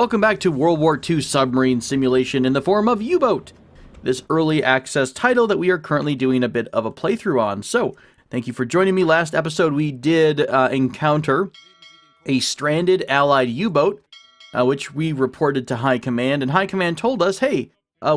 Welcome back to World War II submarine simulation in the form of U-Boat, this early access title that we are currently doing a bit of a playthrough on. So, thank you for joining me. Last episode we did encounter a stranded Allied U-Boat, which we reported to High Command, and High Command told us, hey,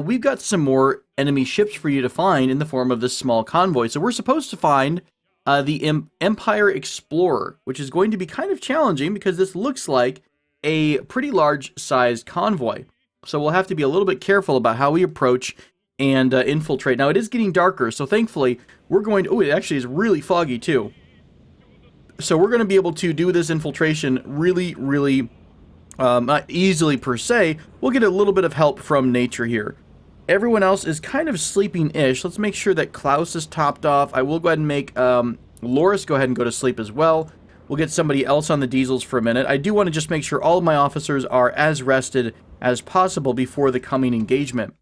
we've got some more enemy ships for you to find in the form of this small convoy. So we're supposed to find the Empire Explorer, which is going to be kind of challenging because this looks like a pretty large sized convoy. So we'll have to be a little bit careful about how we approach and infiltrate. Now it is getting darker, so thankfully we're going to, oh, it actually is really foggy too. So we're going to be able to do this infiltration really not easily per se. We'll get a little bit of help from nature here. Everyone else is kind of sleeping-ish. Let's make sure that Klaus is topped off. I will go ahead and make Loris go ahead and go to sleep as well. We'll get somebody else on the diesels for a minute. I do want to just make sure all of my officers are as rested as possible before the coming engagement.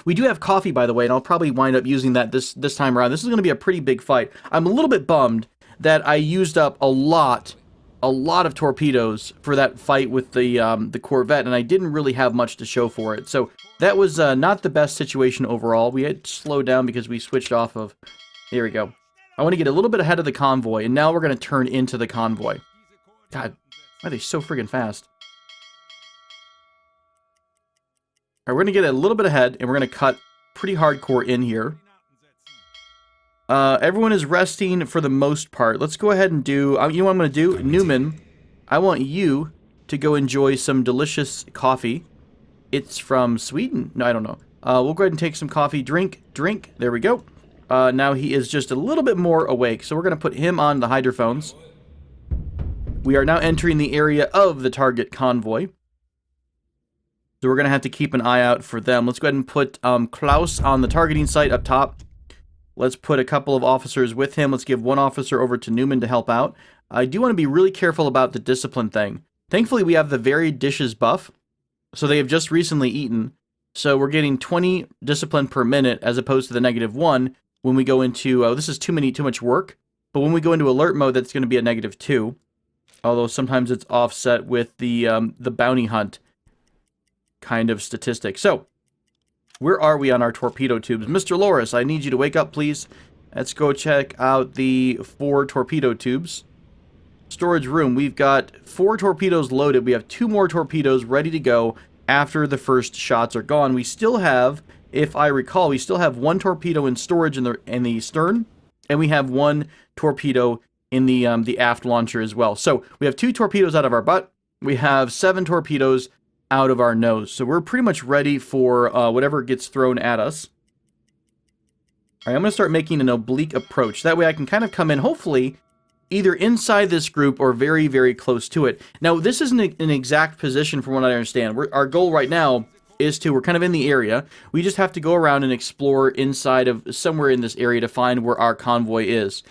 We do have coffee, by the way, and I'll probably wind up using that this time around. This is going to be a pretty big fight. I'm a little bit bummed that I used up a lot of torpedoes for that fight with the Corvette, and I didn't really have much to show for it. So that was not the best situation overall. We had to slow down because we switched off of... There we go. I want to get a little bit ahead of the convoy, and now we're going to turn into the convoy. God, why are they so friggin' fast? Alright, we're going to get a little bit ahead, and we're going to cut pretty hardcore in here. Everyone is resting for the most part. Let's go ahead and do... you know what I'm going to do? Newman, I want you to go enjoy some delicious coffee. It's from Sweden? No, I don't know. We'll go ahead and take some coffee. Drink. There we go. Now he is just a little bit more awake, so we're going to put him on the hydrophones. We are now entering the area of the target convoy. So we're going to have to keep an eye out for them. Let's go ahead and put Klaus on the targeting site up top. Let's put a couple of officers with him. Let's give one officer over to Newman to help out. I do want to be really careful about the discipline thing. Thankfully, we have the varied dishes buff, so they have just recently eaten. So we're getting 20 discipline per minute as opposed to the -1 when we go into, this is too much work. But when we go into alert mode, that's going to be a -2. Although sometimes it's offset with the bounty hunt kind of statistic. So, where are we on our torpedo tubes? Mr. Loris, I need you to wake up, please. Let's go check out the 4 torpedo tubes. Storage room, we've got 4 torpedoes loaded. We have 2 more torpedoes ready to go after the first shots are gone. We still have, if I recall, we still have 1 torpedo in storage in the stern, and we have 1 torpedo in the aft launcher as well. So we have 2 torpedoes out of our butt. We have 7 torpedoes out of our nose. So we're pretty much ready for whatever gets thrown at us. All right, I'm going to start making an oblique approach. That way I can kind of come in, hopefully, either inside this group or very close to it. Now, this isn't an exact position from what I understand. Our goal right now is we're kind of in the area. We just have to go around and explore inside of somewhere in this area to find where our convoy is.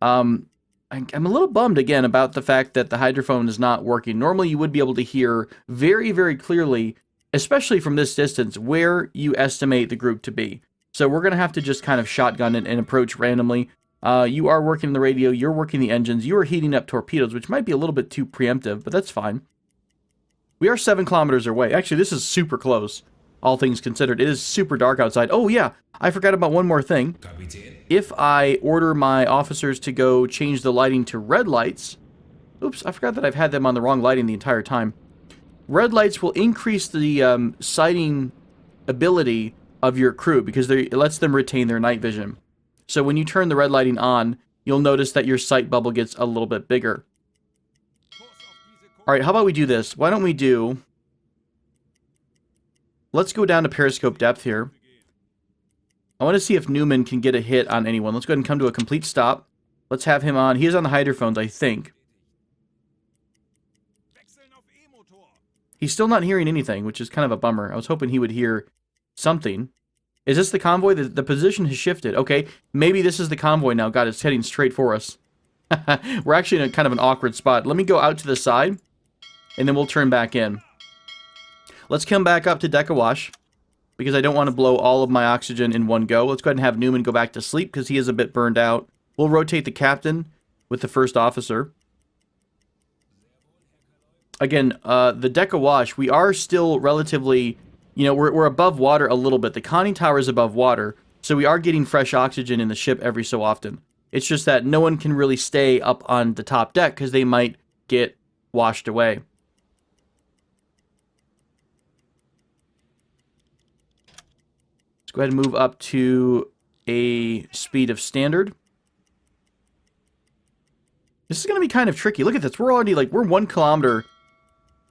I'm a little bummed again about the fact that the hydrophone is not working. Normally you would be able to hear very clearly, especially from this distance, where you estimate the group to be. So we're going to have to just kind of shotgun it and approach randomly. You are working the radio, you're working the engines, you are heating up torpedoes, which might be a little bit too preemptive, but that's fine. We are 7 kilometers away. Actually, this is super close, all things considered. It is super dark outside. Oh yeah, I forgot about one more thing. If I order my officers to go change the lighting to red lights... Oops, I forgot that I've had them on the wrong lighting the entire time. Red lights will increase the sighting ability of your crew because it lets them retain their night vision. So when you turn the red lighting on, you'll notice that your sight bubble gets a little bit bigger. Alright, how about we do this? Why don't we do... Let's go down to periscope depth here. I want to see if Newman can get a hit on anyone. Let's go ahead and come to a complete stop. Let's have him on. He is on the hydrophones, I think. He's still not hearing anything, which is kind of a bummer. I was hoping he would hear something. Is this the convoy? The position has shifted. Okay, maybe this is the convoy now. God, it's heading straight for us. We're actually in kind of an awkward spot. Let me go out to the side, and then we'll turn back in. Let's come back up to deck awash, because I don't want to blow all of my oxygen in one go. Let's go ahead and have Newman go back to sleep, because he is a bit burned out. We'll rotate the captain with the first officer. again, the deck awash, we are still relatively, you know, we're above water a little bit. The conning tower is above water, so we are getting fresh oxygen in the ship every so often. It's just that no one can really stay up on the top deck because they might get washed away. Let's go ahead and move up to a speed of standard. This is going to be kind of tricky. Look at this. We're already, like, we're 1 kilometer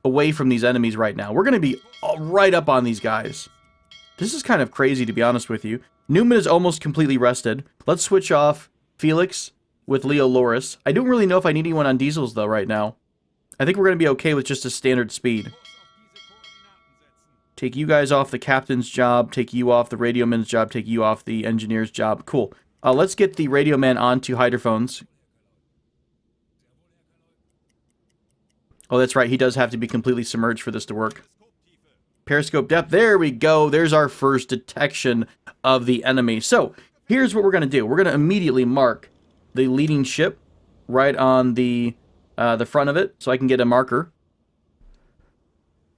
away from these enemies right now. We're going to be right up on these guys. This is kind of crazy, to be honest with you. Newman is almost completely rested. Let's switch off Felix with Leo Loris. I don't really know if I need anyone on diesels, though, right now. I think we're going to be okay with just a standard speed. Take you guys off the captain's job. Take you off the radio man's job. Take you off the engineer's job. Cool. Let's get the radio man onto hydrophones. Oh, that's right. He does have to be completely submerged for this to work. Periscope depth. There we go. There's our first detection of the enemy. So, here's what we're going to do. We're going to immediately mark the leading ship right on the front of it so I can get a marker.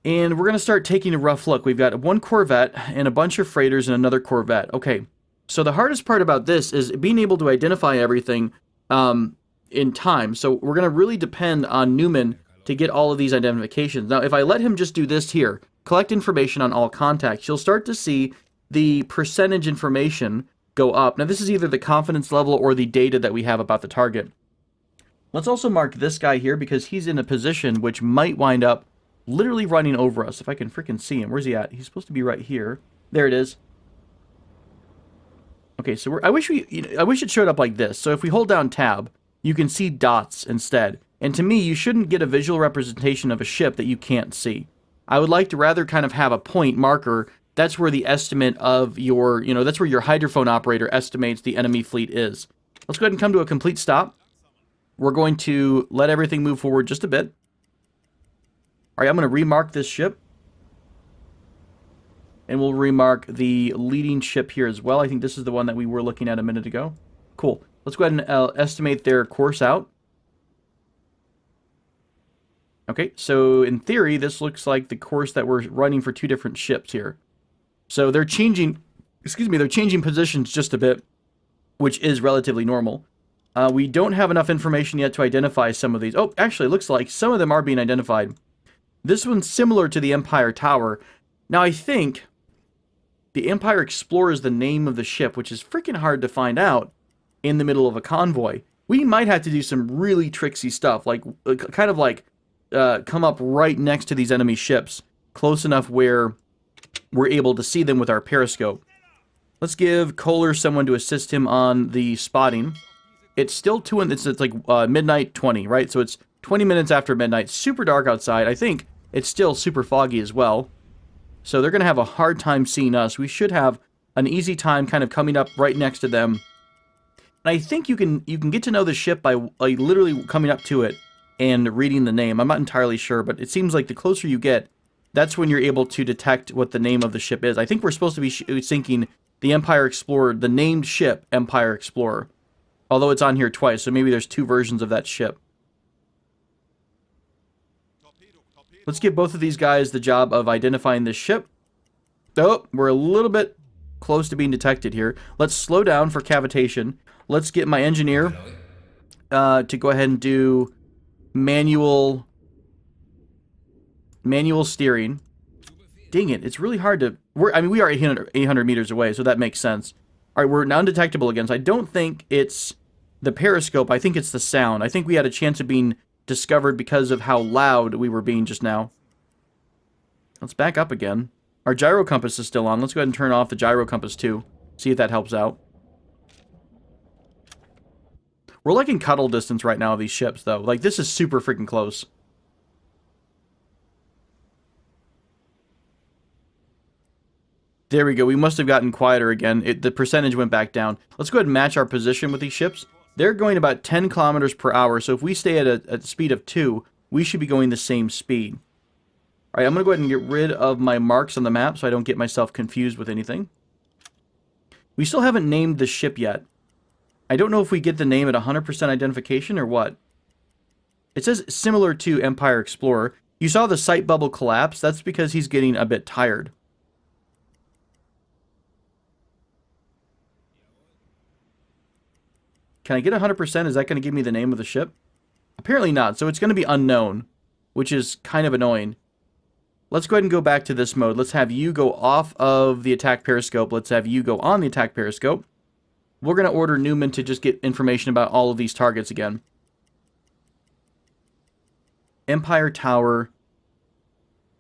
And we're going to start taking a rough look. We've got 1 Corvette and a bunch of freighters and another Corvette. Okay, so the hardest part about this is being able to identify everything in time. So we're going to really depend on Newman to get all of these identifications. Now, if I let him just do this here, collect information on all contacts, you'll start to see the percentage information go up. Now, this is either the confidence level or the data that we have about the target. Let's also mark this guy here because he's in a position which might wind up literally running over us. If I can freaking see him. Where's he at? He's supposed to be right here. There it is. Okay, so I wish it showed up like this. So if we hold down tab, you can see dots instead. And to me, you shouldn't get a visual representation of a ship that you can't see. I would like to rather kind of have a point marker. That's where the estimate of your, that's where your hydrophone operator estimates the enemy fleet is. Let's go ahead and come to a complete stop. We're going to let everything move forward just a bit. All right, I'm going to remark this ship. And we'll remark the leading ship here as well. I think this is the one that we were looking at a minute ago. Cool. Let's go ahead and estimate their course out. Okay, so in theory, this looks like the course that we're running for 2 different ships here. So they're changing, they're changing positions just a bit, which is relatively normal. We don't have enough information yet to identify some of these. Oh, actually, it looks like some of them are being identified. This one's similar to the Empire Tower. Now, I think the Empire Explorer is the name of the ship, which is freaking hard to find out in the middle of a convoy. We might have to do some really tricksy stuff, like kind of like come up right next to these enemy ships, close enough where we're able to see them with our periscope. Let's give Kohler someone to assist him on the spotting. It's still it's like midnight 20, right? So it's 20 minutes after midnight. Super dark outside. I think it's still super foggy as well. So they're going to have a hard time seeing us. We should have an easy time kind of coming up right next to them. And I think you can get to know the ship by like literally coming up to it and reading the name. I'm not entirely sure, but it seems like the closer you get, that's when you're able to detect what the name of the ship is. I think we're supposed to be sinking the Empire Explorer, the named ship Empire Explorer. Although it's on here twice, so maybe there's 2 versions of that ship. Let's give both of these guys the job of identifying this ship. Oh, we're a little bit close to being detected here. Let's slow down for cavitation. Let's get my engineer to go ahead and do manual steering. Dang it, it's really hard to... we are 800 meters away, so that makes sense. All right, we're now undetectable again, so I don't think it's the periscope. I think it's the sound. I think we had a chance of being discovered because of how loud we were being just now. Let's back up again. Our gyro compass is still on. Let's go ahead and turn off the gyro compass too. See if that helps out. We're like in cuddle distance right now of these ships, though. Like, this is super freaking close. There we go. We must have gotten quieter again. The percentage went back down. Let's go ahead and match our position with these ships. They're going about 10 kilometers per hour, so if we stay at a speed of 2, we should be going the same speed. All right, I'm going to go ahead and get rid of my marks on the map so I don't get myself confused with anything. We still haven't named the ship yet. I don't know if we get the name at 100% identification or what. It says similar to Empire Explorer. You saw the sight bubble collapse. That's because he's getting a bit tired. Can I get 100%? Is that going to give me the name of the ship? Apparently not, so it's going to be unknown, which is kind of annoying. Let's go ahead and go back to this mode. Let's have you go off of the attack periscope. Let's have you go on the attack periscope. We're going to order Newman to just get information about all of these targets again. Empire Tower,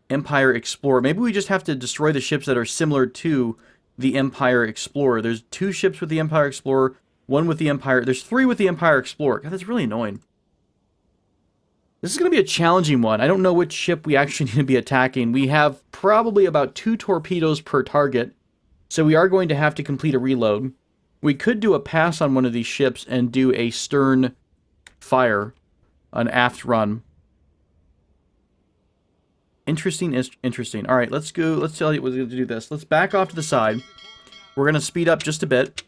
Empire Explorer. Maybe we just have to destroy the ships that are similar to the Empire Explorer. There's 2 ships with the Empire Explorer, 1 with the Empire... There's 3 with the Empire Explorer. God, that's really annoying. This is going to be a challenging one. I don't know which ship we actually need to be attacking. We have probably about 2 torpedoes per target, so we are going to have to complete a reload. We could do a pass on one of these ships and do a stern fire, an aft run. Interesting, interesting. All right, let's go. Let's tell you we're going to do this. Let's back off to the side. We're going to speed up just a bit.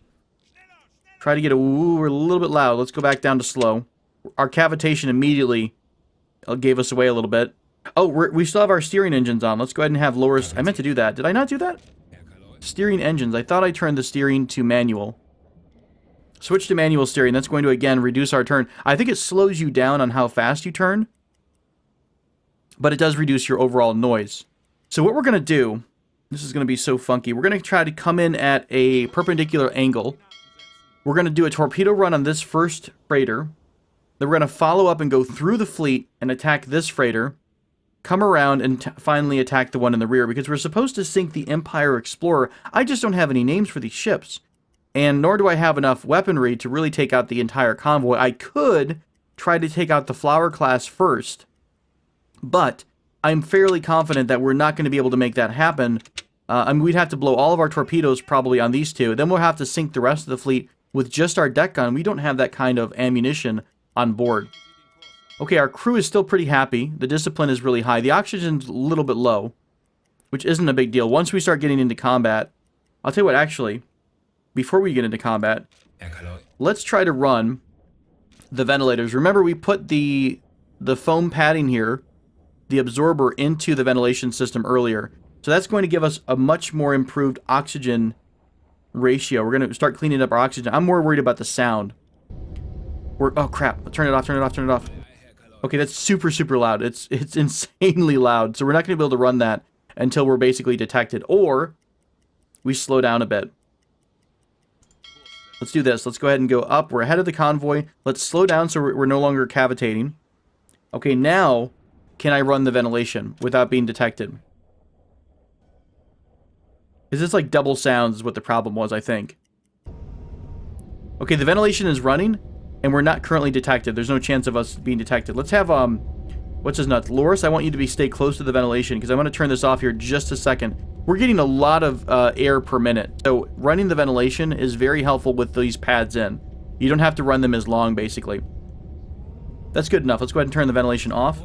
Try to get a... Ooh, we're a little bit loud. Let's go back down to slow. Our cavitation immediately gave us away a little bit. Oh, we still have our steering engines on. Let's go ahead and have lower... I meant to do that. Did I not do that? Steering engines. I thought I turned the steering to manual. Switch to manual steering. That's going to, again, reduce our turn. I think it slows you down on how fast you turn, but it does reduce your overall noise. So what we're going to do... This is going to be so funky. We're going to try to come in at a perpendicular angle. We're going to do a torpedo run on this first freighter. Then we're going to follow up and go through the fleet and attack this freighter. Come around and finally attack the one in the rear, because we're supposed to sink the Empire Explorer. I just don't have any names for these ships. And nor do I have enough weaponry to really take out the entire convoy. I could try to take out the Flower class first, but I'm fairly confident that we're not going to be able to make that happen. I mean, we'd have to blow all of our torpedoes probably on these 2. Then we'll have to sink the rest of the fleet with just our deck gun. We don't have that kind of ammunition on board. Okay, our crew is still pretty happy. The discipline is really high. The oxygen's a little bit low, which isn't a big deal. Once we start getting into combat, I'll tell you what, actually, before we get into combat, let's try to run the ventilators. Remember, we put the foam padding here, the absorber, into the ventilation system earlier. So that's going to give us a much more improved oxygen ratio. We're going to start cleaning up our oxygen. I'm more worried about the sound. Oh, crap. Turn it off, turn it off, turn it off. Okay, that's super, super loud. It's insanely loud. So we're not going to be able to run that until we're basically detected. Or we slow down a bit. Let's do this. Let's go ahead and go up. We're ahead of the convoy. Let's slow down so we're no longer cavitating. Okay, now can I run the ventilation without being detected? Is this like double sounds is what the problem was, I think. Okay, the ventilation is running, and we're not currently detected. There's no chance of us being detected. Let's have, what's his nuts? Loris, I want you to stay close to the ventilation, because I'm going to turn this off here just a second. We're getting a lot of air per minute, so running the ventilation is very helpful with these pads in. You don't have to run them as long, basically. That's good enough. Let's go ahead and turn the ventilation off.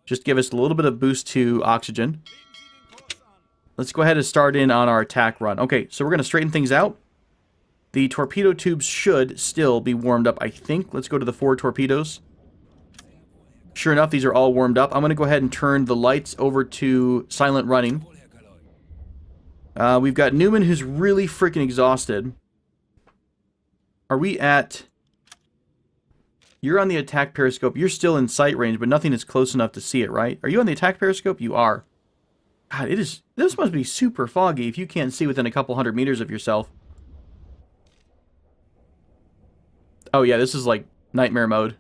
Just give us a little bit of boost to oxygen. Let's go ahead and start in on our attack run. Okay, so we're going to straighten things out. The torpedo tubes should still be warmed up, I think. Let's go to the 4 torpedoes. Sure enough, these are all warmed up. I'm going to go ahead and turn the lights over to silent running. We've got Newman, who's really freaking exhausted. Are we at... You're on the attack periscope. You're still in sight range, but nothing is close enough to see it, right? Are you on the attack periscope? You are. God, it is... This must be super foggy if you can't see within a couple 100 meters of yourself. Oh, yeah, this is like nightmare mode.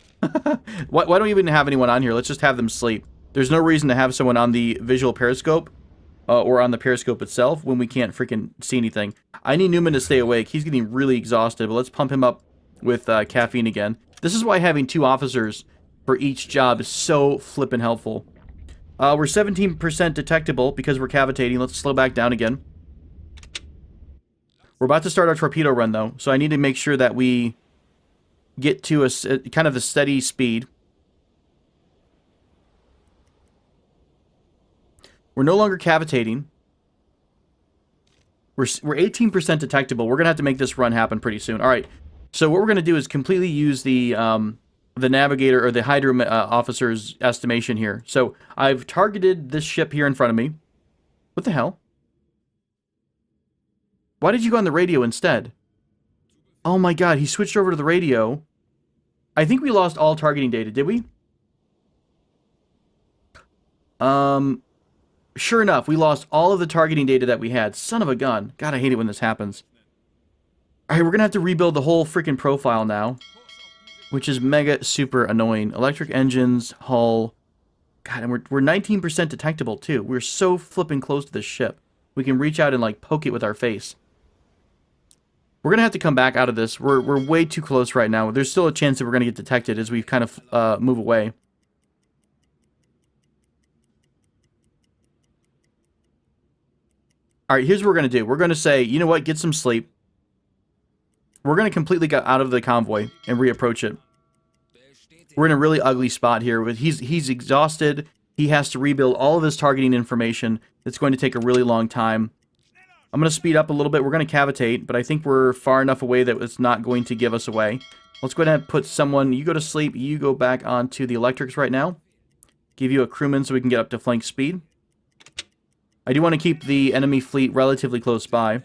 Why don't we even have anyone on here? Let's just have them sleep. There's no reason to have someone on the visual periscope or on the periscope itself when we can't freaking see anything. I need Newman to stay awake. He's getting really exhausted, but let's pump him up with caffeine again. This is why having 2 officers for each job is so flippin' helpful. We're 17% detectable because we're cavitating. Let's slow back down again. We're about to start our torpedo run, though, so I need to make sure that we get to a kind of a steady speed. We're no longer cavitating. We're 18% detectable. We're going to have to make this run happen pretty soon. All right. So what we're going to do is completely use the the navigator or the hydro officer's estimation here. So I've targeted this ship here in front of me. What the hell? Why did you go on the radio instead? Oh my god, he switched over to the radio. I think we lost all targeting data, did we? Sure enough, we lost all of the targeting data that we had. Son of a gun. God, I hate it when this happens. Alright, we're gonna have to rebuild the whole freaking profile now. Which is mega super annoying. Electric engines, hull. God, and we're 19% detectable too. We're so flipping close to this ship. We can reach out and like poke it with our face. We're gonna have to come back out of this. We're way too close right now. There's still a chance that we're gonna get detected as we kind of move away. Alright, here's what we're gonna do. We're gonna say, you know what, get some sleep. We're gonna completely get out of the convoy and reapproach it. We're in a really ugly spot here. He's exhausted. He has to rebuild all of his targeting information. It's going to take a really long time. I'm going to speed up a little bit. We're going to cavitate, but I think we're far enough away that it's not going to give us away. Let's go ahead and put someone... You go to sleep. You go back onto the electrics right now. Give you a crewman so we can get up to flank speed. I do want to keep the enemy fleet relatively close by.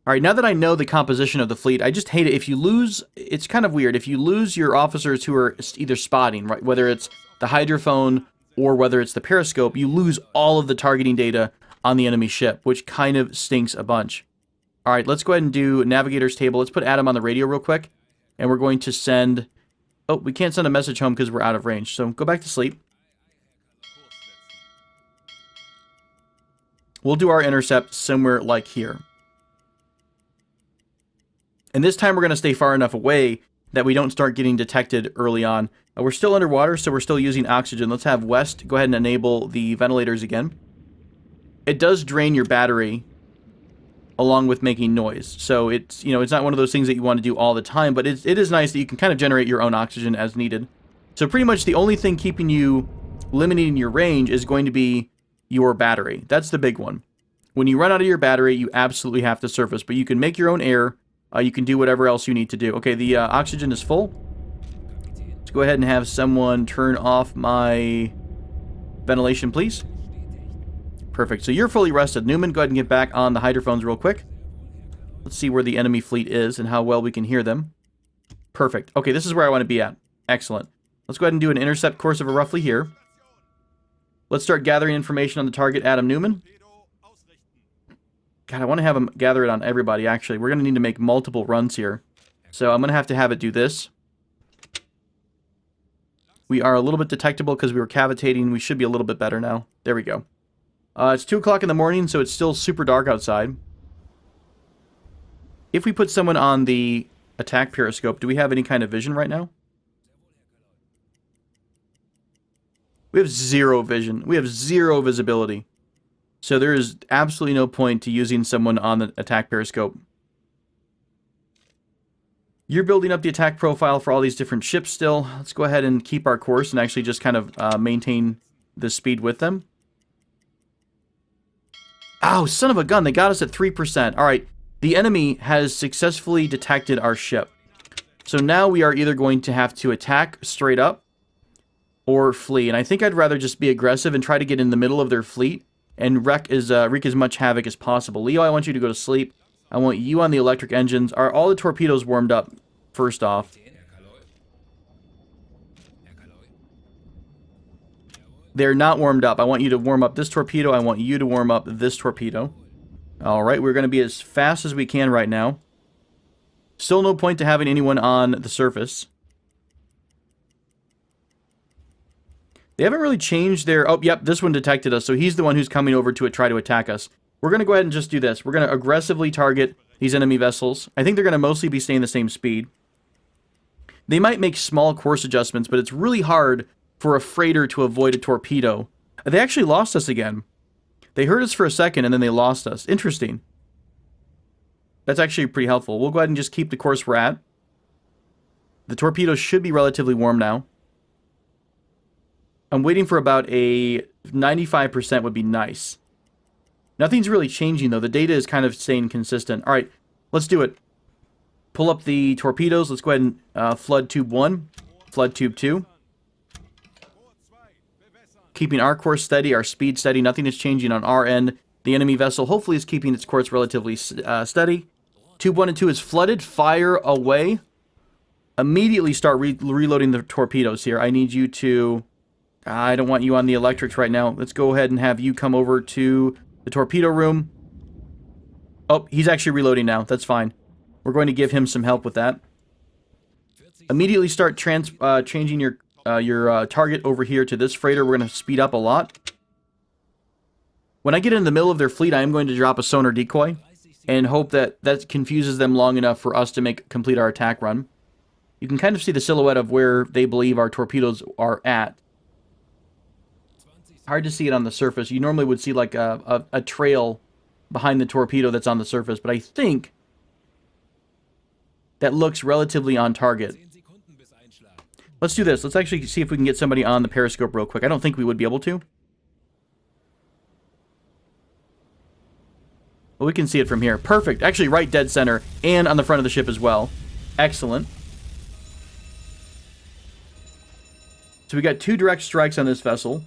Alright, now that I know the composition of the fleet, I just hate it. If you lose... It's kind of weird. If you lose your officers who are either spotting, right, whether it's the hydrophone or whether it's the periscope, you lose all of the targeting data on the enemy ship, which kind of stinks a bunch. Alright, let's go ahead and do navigator's table. Let's put Adam on the radio real quick. And we're going to send... Oh, we can't send a message home because we're out of range. So go back to sleep. We'll do our intercept somewhere like here. And this time we're going to stay far enough away that we don't start getting detected early on. We're still underwater, so we're still using oxygen. Let's have West go ahead and enable the ventilators again. It does drain your battery along with making noise. So it's, you know, it's not one of those things that you want to do all the time, but it is nice that you can kind of generate your own oxygen as needed. So pretty much the only thing keeping you limiting your range is going to be your battery. That's the big one. When you run out of your battery, you absolutely have to surface, but you can make your own air. You can do whatever else you need to do. Okay, the oxygen is full. Let's go ahead and have someone turn off my ventilation, please. Perfect. So you're fully rested. Newman, go ahead and get back on the hydrophones real quick. Let's see where the enemy fleet is and how well we can hear them. Perfect. Okay, this is where I want to be at. Excellent. Let's go ahead and do an intercept course of roughly here. Let's start gathering information on the target, Adam Newman. God, I want to have him gather it on everybody, actually. We're going to need to make multiple runs here. So I'm going to have it do this. We are a little bit detectable because we were cavitating. We should be a little bit better now. There we go. It's 2 o'clock in the morning, so it's still super dark outside. If we put someone on the attack periscope, do we have any kind of vision right now? We have 0 vision. We have 0 visibility. So there is absolutely no point to using someone on the attack periscope. You're building up the attack profile for all these different ships still. Let's go ahead and keep our course and actually just kind of maintain the speed with them. Oh, son of a gun. They got us at 3%. All right. The enemy has successfully detected our ship. So now we are either going to have to attack straight up or flee. And I think I'd rather just be aggressive and try to get in the middle of their fleet and wreak as much havoc as possible. Leo, I want you to go to sleep. I want you on the electric engines. Are all the torpedoes warmed up, first off? They're not warmed up. I want you to warm up this torpedo. I want you to warm up this torpedo. Alright, we're going to be as fast as we can right now. Still no point to having anyone on the surface. They haven't really changed their... Oh, yep, this one detected us, so he's the one who's coming over to try to attack us. We're going to go ahead and just do this. We're going to aggressively target these enemy vessels. I think they're going to mostly be staying the same speed. They might make small course adjustments, but it's really hard for a freighter to avoid a torpedo. They actually lost us again. They heard us for a second, and then they lost us. Interesting. That's actually pretty helpful. We'll go ahead and just keep the course we're at. The torpedoes should be relatively warm now. I'm waiting for about a 95% would be nice. Nothing's really changing, though. The data is kind of staying consistent. All right, let's do it. Pull up the torpedoes. Let's go ahead and flood tube 1, flood tube 2. Keeping our course steady, our speed steady. Nothing is changing on our end. The enemy vessel hopefully is keeping its course relatively steady. Tube 1 and 2 is flooded. Fire away. Immediately start reloading the torpedoes here. I need you to... I don't want you on the electrics right now. Let's go ahead and have you come over to the torpedo room. Oh, he's actually reloading now. That's fine. We're going to give him some help with that. Immediately start changing your target over here to this freighter. We're going to speed up a lot. When I get in the middle of their fleet, I am going to drop a sonar decoy and hope that that confuses them long enough for us to complete our attack run. You can kind of see the silhouette of where they believe our torpedoes are at. Hard to see it on the surface. You normally would see like a trail behind the torpedo that's on the surface, but I think that looks relatively on target. Let's do this. Let's actually see if we can get somebody on the periscope real quick. I don't think we would be able to. Well, we can see it from here. Perfect. Actually, right dead center and on the front of the ship as well. Excellent. So we got 2 direct strikes on this vessel.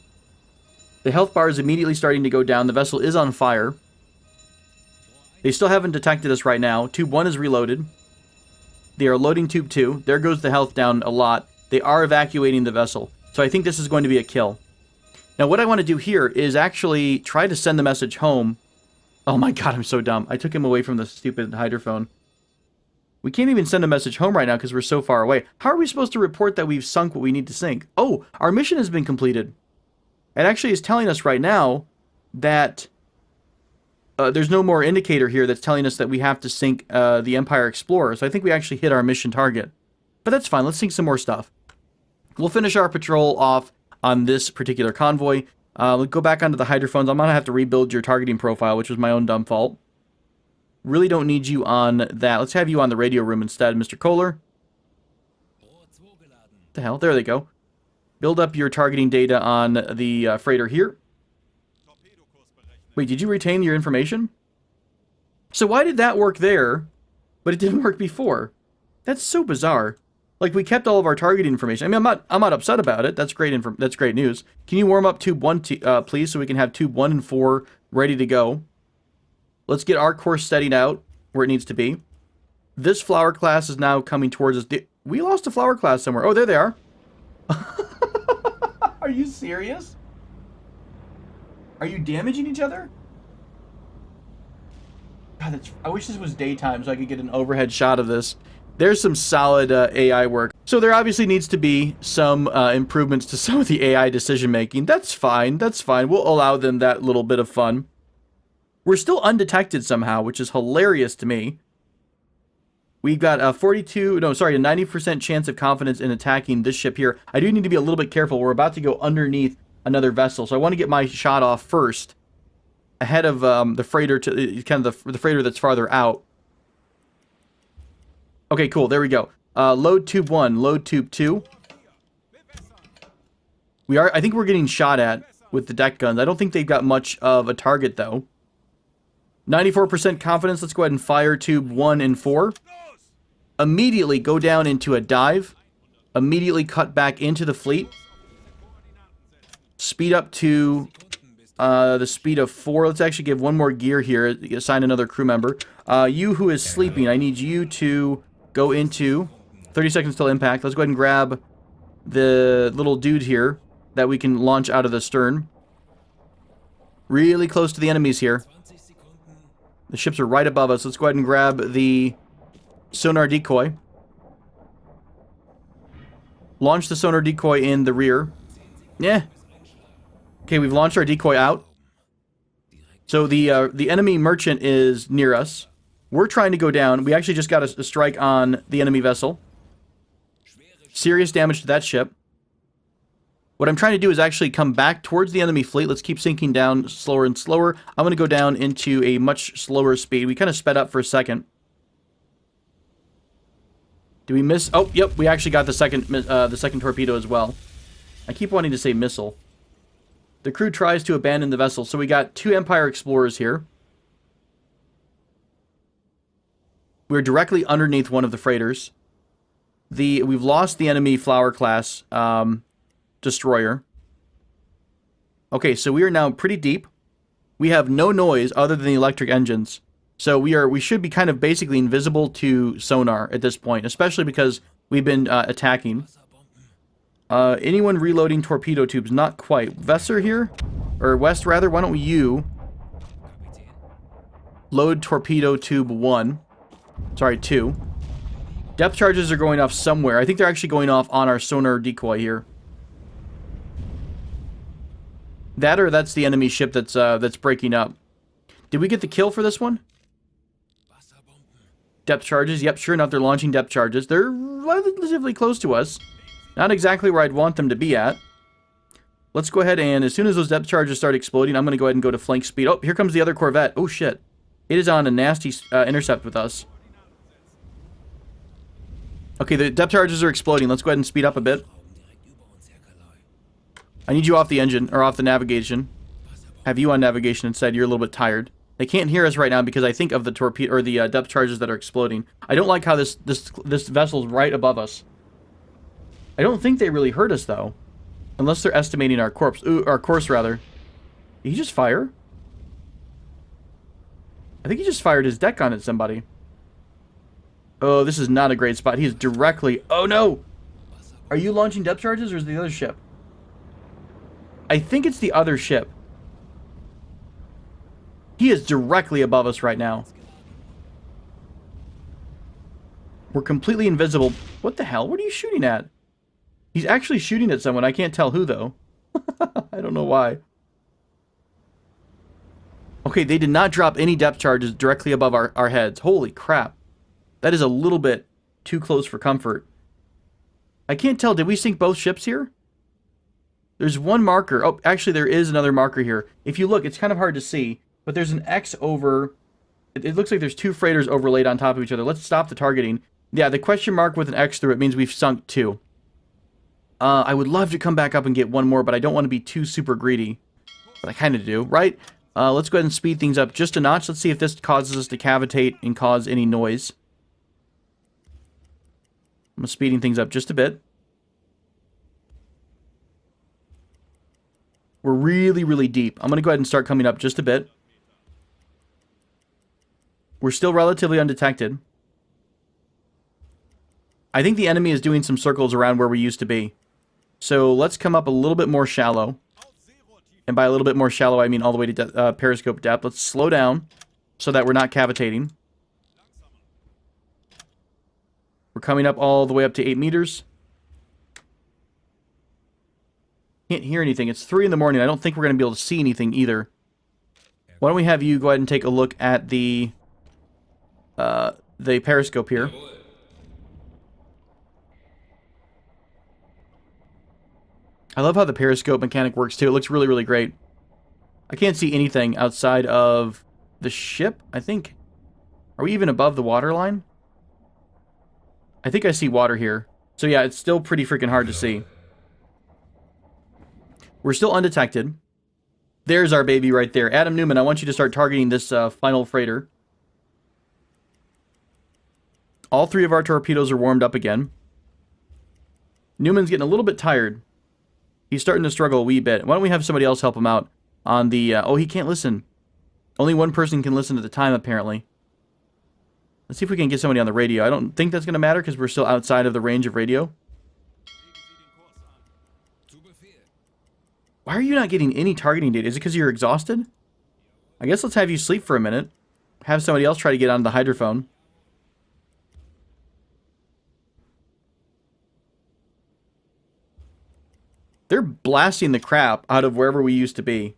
The health bar is immediately starting to go down. The vessel is on fire. They still haven't detected us right now. Tube 1 is reloaded. They are loading tube 2. There goes the health down a lot. They are evacuating the vessel. So I think this is going to be a kill. Now what I want to do here is actually try to send the message home. Oh my god, I'm so dumb. I took him away from the stupid hydrophone. We can't even send a message home right now because we're so far away. How are we supposed to report that we've sunk what we need to sink? Oh, our mission has been completed. It actually is telling us right now that there's no more indicator here that's telling us that we have to sink the Empire Explorer. So I think we actually hit our mission target. But that's fine. Let's sink some more stuff. We'll finish our patrol off on this particular convoy. We'll go back onto the hydrophones. I'm going to have to rebuild your targeting profile, which was my own dumb fault. Really don't need you on that. Let's have you on the radio room instead, Mr. Kohler. What the hell? There they go. Build up your targeting data on the freighter here. Wait, did you retain your information? So why did that work there, but it didn't work before? That's so bizarre. Like, we kept all of our targeting information. I mean, I'm not upset about it. That's great news. Can you warm up tube 1, please, so we can have tube 1 and 4 ready to go? Let's get our course steadied out where it needs to be. This flower class is now coming towards us. We lost a flower class somewhere. Oh, there they are. Are you serious? Are you damaging each other? God, I wish this was daytime so I could get an overhead shot of this. There's some solid AI work. So there obviously needs to be some improvements to some of the AI decision making. That's fine. That's fine. We'll allow them that little bit of fun. We're still undetected somehow, which is hilarious to me. We've got a 90% chance of confidence in attacking this ship here. I do need to be a little bit careful. We're about to go underneath another vessel, so I want to get my shot off first, ahead of the freighter, the freighter that's farther out. Okay, cool. There we go. Load tube 1, load tube 2. I think we're getting shot at with the deck guns. I don't think they've got much of a target though. 94% confidence. Let's go ahead and fire tube 1 and 4. Immediately go down into a dive. Immediately cut back into the fleet. Speed up to the speed of 4. Let's actually give one more gear here. Assign another crew member. You who is sleeping, I need you to go into 30 seconds till impact. Let's go ahead and grab the little dude here that we can launch out of the stern. Really close to the enemies here. The ships are right above us. Let's go ahead and grab the sonar decoy. Launch the sonar decoy in the rear. Yeah. Okay, we've launched our decoy out. So the enemy merchant is near us. We're trying to go down. We actually just got a strike on the enemy vessel. Serious damage to that ship. What I'm trying to do is actually come back towards the enemy fleet. Let's keep sinking down slower and slower. I'm going to go down into a much slower speed. We kind of sped up for a second. Do we miss? Oh, yep, we actually got the second torpedo as well. I keep wanting to say missile. The crew tries to abandon the vessel. So we got 2 Empire Explorers here. We're directly underneath one of the freighters. We've lost the enemy flower class destroyer. Okay, so we are now pretty deep. We have no noise other than the electric engines. So we should be kind of basically invisible to sonar at this point, especially because we've been attacking. Anyone reloading torpedo tubes? Not quite. Vesser here? Or West, rather. Why don't you load torpedo tube 1. Sorry, 2. Depth charges are going off somewhere. I think they're actually going off on our sonar decoy here. That or that's the enemy ship that's breaking up. Did we get the kill for this one? Depth charges. Yep, sure enough, they're launching depth charges. They're relatively close to us. Not exactly where I'd want them to be at. Let's go ahead and, as soon as those depth charges start exploding, I'm going to go ahead and go to flank speed. Oh, here comes the other Corvette. Oh, shit. It is on a nasty intercept with us. Okay, the depth charges are exploding. Let's go ahead and speed up a bit. I need you off the engine, or off the navigation. Have you on navigation instead. You're a little bit tired. They can't hear us right now because I think of the torpedo, or the depth charges that are exploding. I don't like how this vessel's right above us. I don't think they really hurt us, though. Unless they're estimating our course, rather. Did he just fire? I think he just fired his deck gun at somebody. Oh, this is not a great spot. He's directly... Oh, no! Are you launching depth charges, or is it the other ship? I think it's the other ship. He is directly above us right now. We're completely invisible. What the hell? What are you shooting at? He's actually shooting at someone. I can't tell who, though. I don't know why. Okay, they did not drop any depth charges directly above our heads. Holy crap. That is a little bit too close for comfort. I can't tell. Did we sink both ships here? There's one marker. Oh, actually, there is another marker here. If you look, it's kind of hard to see. But there's an X over... It looks like there's 2 freighters overlaid on top of each other. Let's stop the targeting. Yeah, the question mark with an X through it means we've sunk 2. I would love to come back up and get one more, but I don't want to be too super greedy. But I kind of do, right? Let's go ahead and speed things up just a notch. Let's see if this causes us to cavitate and cause any noise. I'm speeding things up just a bit. We're really, really deep. I'm going to go ahead and start coming up just a bit. We're still relatively undetected. I think the enemy is doing some circles around where we used to be. So let's come up a little bit more shallow. And by a little bit more shallow, I mean all the way to periscope depth. Let's slow down so that we're not cavitating. We're coming up all the way up to 8 meters. Can't hear anything. It's 3 in the morning. I don't think we're going to be able to see anything either. Why don't we have you go ahead and take a look at the periscope here. I love how the periscope mechanic works too. It looks really, really great. I can't see anything outside of the ship, I think. Are we even above the water line? I think I see water here. So yeah, it's still pretty freaking hard to see. We're still undetected. There's our baby right there. Adam Newman, I want you to start targeting this final freighter. All 3 of our torpedoes are warmed up again. Newman's getting a little bit tired. He's starting to struggle a wee bit. Why don't we have somebody else help him out on the... oh, he can't listen. Only one person can listen at a time, apparently. Let's see if we can get somebody on the radio. I don't think that's going to matter because we're still outside of the range of radio. Why are you not getting any targeting data? Is it because you're exhausted? I guess let's have you sleep for a minute. Have somebody else try to get onto the hydrophone. They're blasting the crap out of wherever we used to be.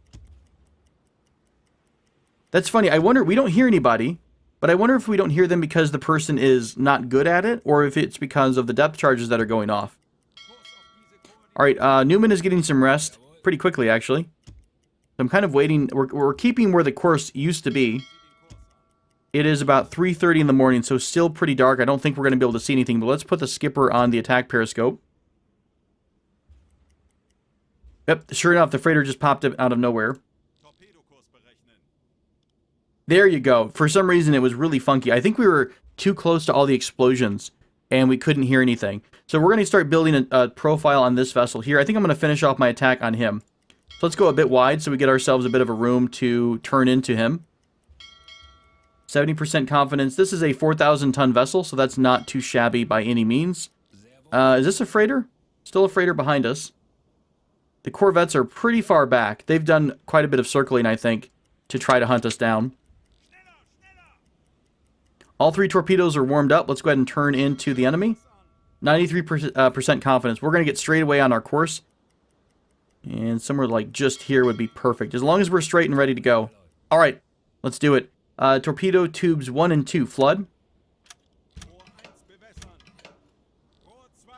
That's funny. I wonder, we don't hear anybody, but I wonder if we don't hear them because the person is not good at it, or if it's because of the depth charges that are going off. Alright, Newman is getting some rest pretty quickly, actually. So I'm kind of waiting. We're keeping where the course used to be. It is about 3:30 in the morning, so still pretty dark. I don't think we're going to be able to see anything, but let's put the skipper on the attack periscope. Yep, sure enough, the freighter just popped up out of nowhere. There you go. For some reason, it was really funky. I think we were too close to all the explosions, and we couldn't hear anything. So we're going to start building a profile on this vessel here. I think I'm going to finish off my attack on him. So let's go a bit wide so we get ourselves a bit of a room to turn into him. 70% confidence. This is a 4,000-ton vessel, so that's not too shabby by any means. Is this a freighter? Still a freighter behind us. The corvettes are pretty far back. They've done quite a bit of circling, I think, to try to hunt us down. All 3 torpedoes are warmed up. Let's go ahead and turn into the enemy. 93% confidence. We're going to get straight away on our course. And somewhere like just here would be perfect. As long as we're straight and ready to go. All right, let's do it. Torpedo tubes 1 and 2, flood.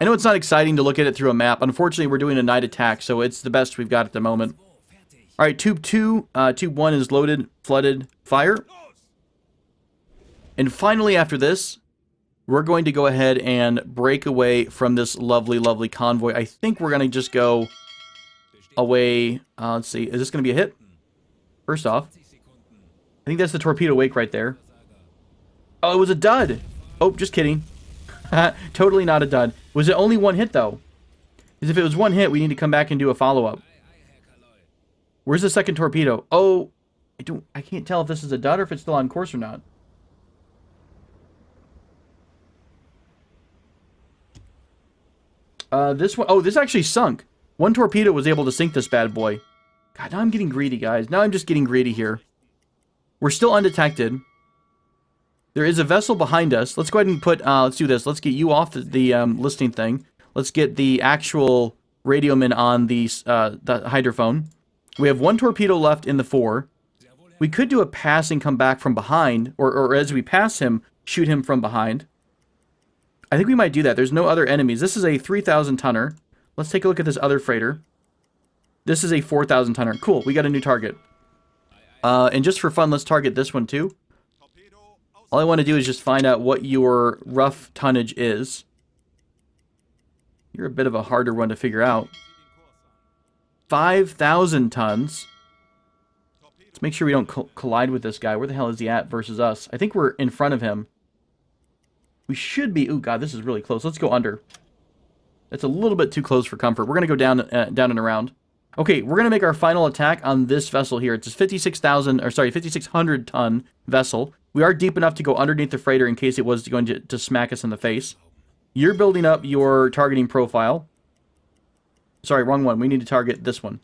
I know it's not exciting to look at it through a map. Unfortunately, we're doing a night attack, so it's the best we've got at the moment. All right, tube 2, tube 1 is loaded, flooded, fire. And finally, after this, we're going to go ahead and break away from this lovely, lovely convoy. I think we're going to just go away. Let's see, is this going to be a hit? First off, I think that's the torpedo wake right there. Oh, it was a dud. Oh, just kidding. Totally not a dud. Was it only one hit, though? Because if it was one hit, we need to come back and do a follow-up. Where's the second torpedo? Oh, I can't tell if this is a dud or if it's still on course or not. This one, oh, this actually sunk. One torpedo was able to sink this bad boy. God, now I'm getting greedy, guys. Now I'm just getting greedy here. We're still undetected. There is a vessel behind us. Let's go ahead and put, let's do this. Let's get you off the listing thing. Let's get the actual radioman on the hydrophone. We have 1 torpedo left in the 4. We could do a pass and come back from behind, or as we pass him, shoot him from behind. I think we might do that. There's no other enemies. This is a 3,000-tonner. Let's take a look at this other freighter. This is a 4,000-tonner. Cool, we got a new target. And just for fun, let's target this one too. All I want to do is just find out what your rough tonnage is. You're a bit of a harder one to figure out. 5,000 tons. Let's make sure we don't collide with this guy. Where the hell is he at versus us? I think we're in front of him. We should be... Oh, God, this is really close. Let's go under. That's a little bit too close for comfort. We're going to go down and around. Okay, we're going to make our final attack on this vessel here. It's a 5,600-ton vessel. We are deep enough to go underneath the freighter in case it was going to smack us in the face. You're building up your targeting profile. Sorry, wrong one. We need to target this one.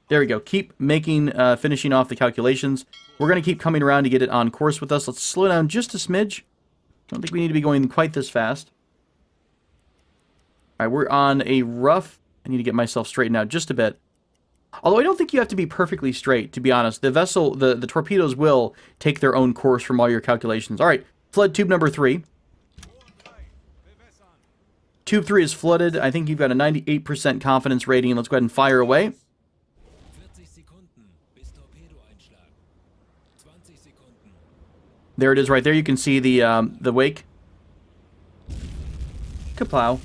There we go. Keep making, finishing off the calculations. We're going to keep coming around to get it on course with us. Let's slow down just a smidge. I don't think we need to be going quite this fast. All right, we're on a rough... I need to get myself straightened out just a bit. Although I don't think you have to be perfectly straight, to be honest. The vessel, the torpedoes will take their own course from all your calculations. All right, flood tube number 3. Tube 3 is flooded. I think you've got a 98% confidence rating. Let's go ahead and fire away. There it is right there. You can see the wake. Kaplow.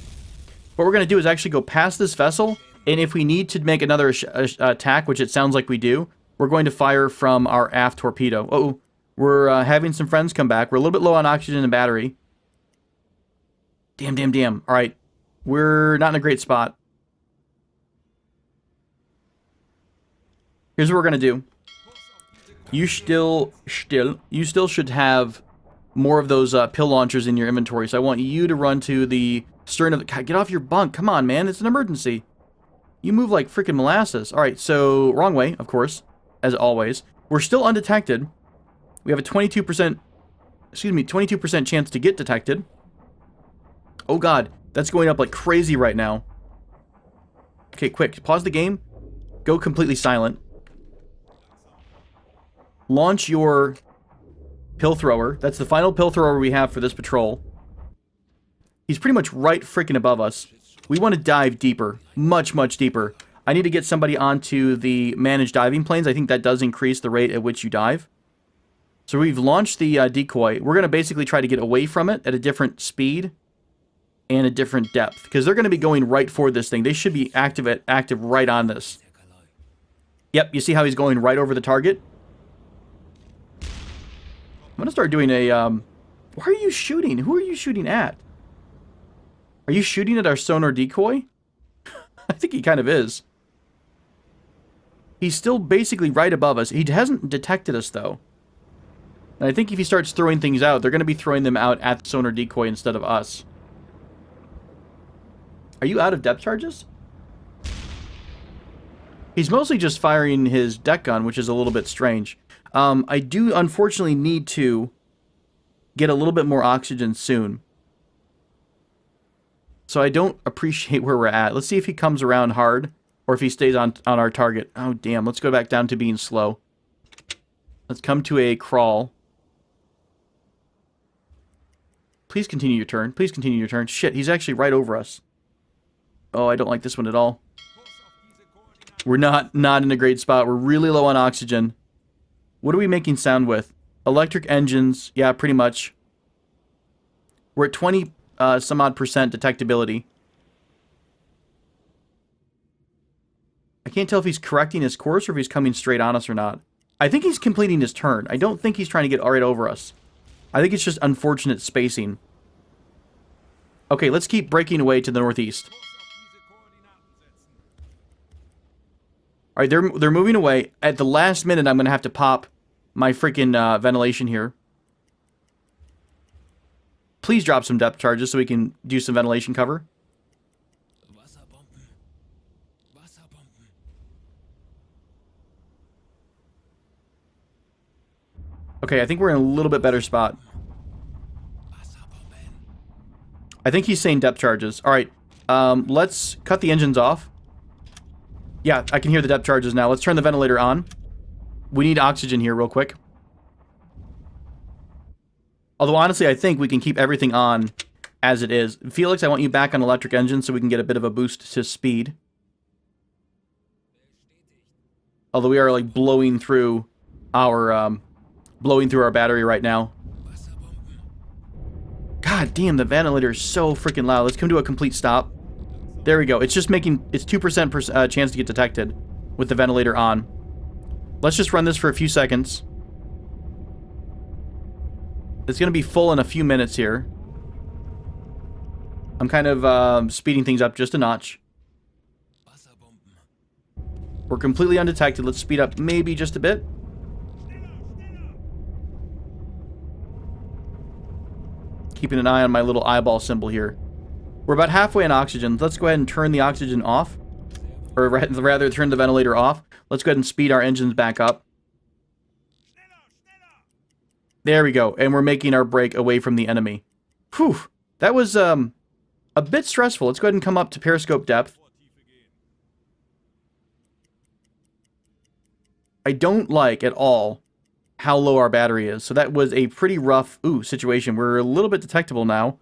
What we're going to do is actually go past this vessel, and if we need to make another attack, which it sounds like we do, we're going to fire from our aft torpedo. Uh-oh. We're having some friends come back. We're a little bit low on oxygen and battery. Damn. All right. We're not in a great spot. Here's what we're going to do. You still should have more of those pill launchers in your inventory. So I want you to run to the stern of the... God, get off your bunk. Come on, man. It's an emergency. You move like freaking molasses. All right, so wrong way, of course, as always. We're still undetected. We have a 22% chance to get detected. Oh, God. That's going up like crazy right now. Okay, quick. Pause the game. Go completely silent. Launch your pill thrower. That's the final pill thrower we have for this patrol. He's pretty much right freaking above us. We want to dive deeper. Much, much deeper. I need to get somebody onto the managed diving planes. I think that does increase the rate at which you dive. So we've launched the decoy. We're going to basically try to get away from it at a different speed and a different depth, because they're going to be going right for this thing. They should be active right on this. Yep, you see how he's going right over the target? I'm going to start doing a Why are you shooting? Who are you shooting at? Are you shooting at our sonar decoy? I think he kind of is. He's still basically right above us. He hasn't detected us, though. And I think if he starts throwing things out, they're going to be throwing them out at the sonar decoy instead of us. Are you out of depth charges? He's mostly just firing his deck gun, which is a little bit strange. I do, unfortunately, need to get a little bit more oxygen soon. So I don't appreciate where we're at. Let's see if he comes around hard, or if he stays on our target. Oh, damn. Let's go back down to being slow. Let's come to a crawl. Please continue your turn. Please continue your turn. Shit, he's actually right over us. Oh, I don't like this one at all. We're not in a great spot. We're really low on oxygen. What are we making sound with? Electric engines. Yeah, pretty much. We're at 20 some odd percent detectability. I can't tell if he's correcting his course or if he's coming straight on us or not. I think he's completing his turn. I don't think he's trying to get right over us. I think it's just unfortunate spacing. Okay, let's keep breaking away to the northeast. Alright, they're moving away. At the last minute, I'm going to have to pop my freaking ventilation here. Please drop some depth charges so we can do some ventilation cover. Okay, I think we're in a little bit better spot. I think he's saying depth charges. Alright, let's cut the engines off. Yeah, I can hear the depth charges now. Let's turn the ventilator on. We need oxygen here real quick. Although, honestly, I think we can keep everything on as it is. Felix, I want you back on electric engine so we can get a bit of a boost to speed. Although we are, like, blowing through our battery right now. God damn, the ventilator is so freaking loud. Let's come to a complete stop. There we go. It's just making... It's 2% chance to get detected with the ventilator on. Let's just run this for a few seconds. It's going to be full in a few minutes here. I'm kind of speeding things up just a notch. We're completely undetected. Let's speed up maybe just a bit. Keeping an eye on my little eyeball symbol here. We're about halfway in oxygen. Let's go ahead and turn the oxygen off. Or rather, turn the ventilator off. Let's go ahead and speed our engines back up. There we go. And we're making our break away from the enemy. Whew. That was a bit stressful. Let's go ahead and come up to periscope depth. I don't like at all how low our battery is. So that was a pretty rough situation. We're a little bit detectable now.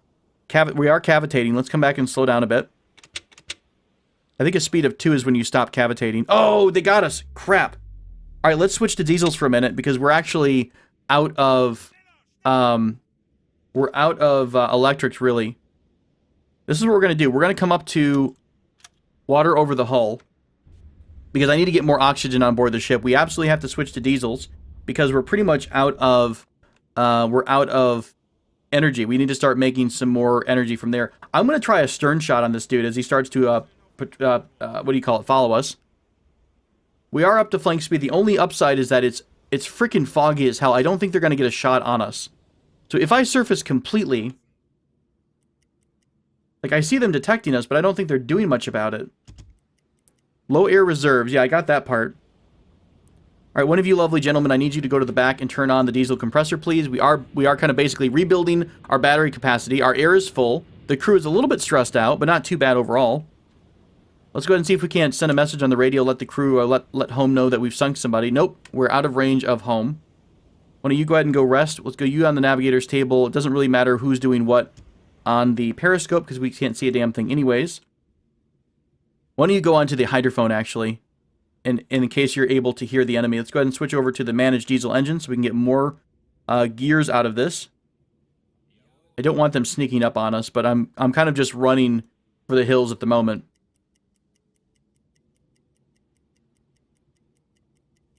We are cavitating. Let's come back and slow down a bit. I think a speed of 2 is when you stop cavitating. Oh, they got us. Crap. All right, let's switch to diesels for a minute because we're actually out of electrics, really. This is what we're going to do. We're going to come up to water over the hull because I need to get more oxygen on board the ship. We absolutely have to switch to diesels because we're pretty much out of energy. We need to start making some more energy from there. I'm going to try a stern shot on this dude as he starts to, follow us. We are up to flank speed. The only upside is that it's freaking foggy as hell. I don't think they're going to get a shot on us. So if I surface completely, like I see them detecting us, but I don't think they're doing much about it. Low air reserves. Yeah, I got that part. All right, one of you lovely gentlemen, I need you to go to the back and turn on the diesel compressor, please. We are kind of basically rebuilding our battery capacity. Our air is full. The crew is a little bit stressed out, but not too bad overall. Let's go ahead and see if we can't send a message on the radio, let the crew, let home know that we've sunk somebody. Nope, we're out of range of home. Why don't you go ahead and go rest? Let's go you on the navigator's table. It doesn't really matter who's doing what on the periscope because we can't see a damn thing anyways. Why don't you go onto the hydrophone, actually? And in case you're able to hear the enemy, let's go ahead and switch over to the managed diesel engine so we can get more gears out of this. I don't want them sneaking up on us, but I'm kind of just running for the hills at the moment.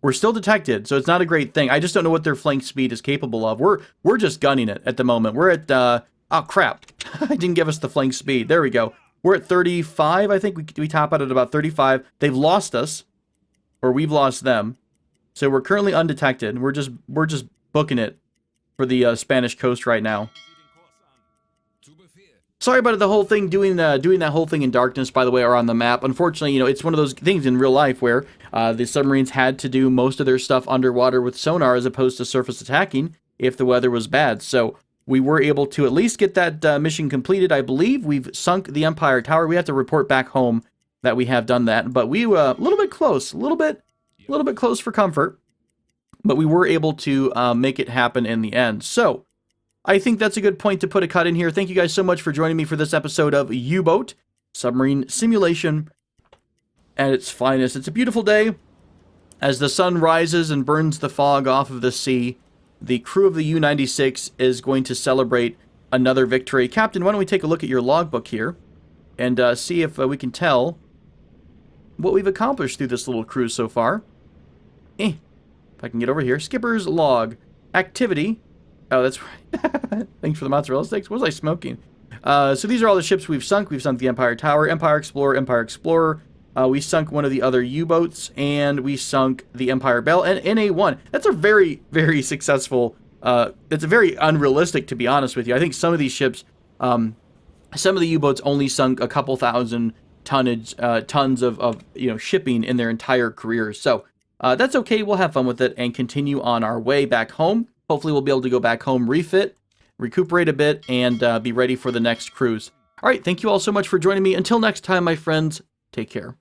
We're still detected, so it's not a great thing. I just don't know what their flank speed is capable of. We're just gunning it at the moment. We're at, oh crap. I didn't give us the flank speed. There we go. We're at 35, I think. We top out at about 35. They've lost us, or we've lost them. So we're currently undetected. We're just booking it for the Spanish coast right now. Sorry about the whole thing, doing that whole thing in darkness, by the way, or on the map. Unfortunately, you know, it's one of those things in real life where the submarines had to do most of their stuff underwater with sonar as opposed to surface attacking if the weather was bad. So we were able to at least get that mission completed. I believe we've sunk the Empire Tower. We have to report back home that we have done that. But we were a little bit close, a little bit close for comfort. But we were able to make it happen in the end. So I think that's a good point to put a cut in here. Thank you guys so much for joining me for this episode of U-Boat Submarine Simulation at its finest. It's a beautiful day. As the sun rises and burns the fog off of the sea, the crew of the U-96 is going to celebrate another victory. Captain, why don't we take a look at your logbook here and see if we can tell what we've accomplished through this little cruise so far. If I can get over here. Skipper's log. Activity. Oh, that's right. Thanks for the mozzarella sticks. What was I smoking? So these are all the ships we've sunk. We've sunk the Empire Tower, Empire Explorer. We sunk one of the other U-boats, and we sunk the Empire Belle and NA-1. That's a very, very successful, it's a very unrealistic, to be honest with you. I think some of these ships, some of the U-boats only sunk a couple thousand tons of shipping in their entire careers. So that's okay. We'll have fun with it and continue on our way back home. Hopefully we'll be able to go back home, refit, recuperate a bit, and be ready for the next cruise. All right, thank you all so much for joining me. Until next time, my friends, take care.